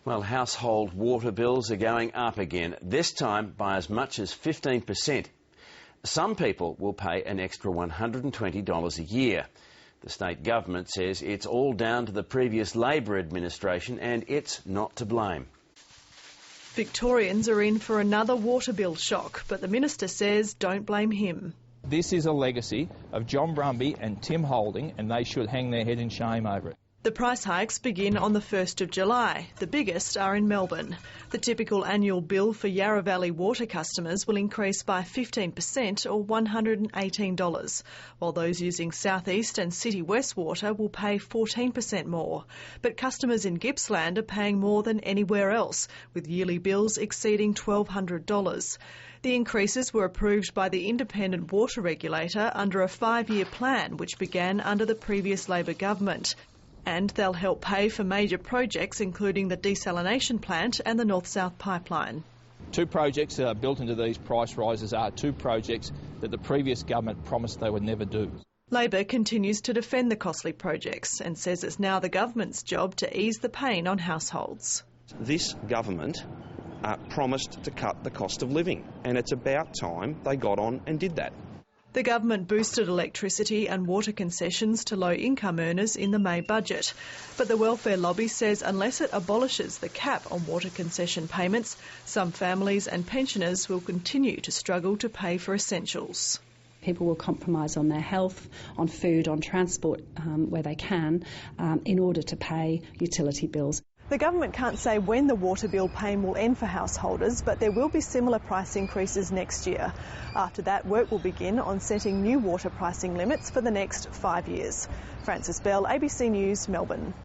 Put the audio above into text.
Well, household water bills are going up again, this time by as much as 15%. Some people will pay an extra $120 a year. The state government says it's all down to the previous Labor administration and it's not to blame. Victorians are in for another water bill shock, but the minister says don't blame him. This is a legacy of John Brumby and Tim Holding, and they should hang their head in shame over it. The price hikes begin on the 1st of July. The biggest are in Melbourne. The typical annual bill for Yarra Valley water customers will increase by 15% or $118, while those using South East and City West water will pay 14% more. But customers in Gippsland are paying more than anywhere else, with yearly bills exceeding $1,200. The increases were approved by the independent water regulator under a 5-year plan which began under the previous Labor government. And they'll help pay for major projects including the desalination plant and the North-South pipeline. Two projects that are built into these price rises are two projects that the previous government promised they would never do. Labor continues to defend the costly projects and says it's now the government's job to ease the pain on households. This government promised to cut the cost of living, and it's about time they got on and did that. The government boosted electricity and water concessions to low-income earners in the May budget. But the welfare lobby says unless it abolishes the cap on water concession payments, some families and pensioners will continue to struggle to pay for essentials. People will compromise on their health, on food, on transport where they can, in order to pay utility bills. The government can't say when the water bill pain will end for householders, but there will be similar price increases next year. After that, work will begin on setting new water pricing limits for the next 5 years. Frances Bell, ABC News, Melbourne.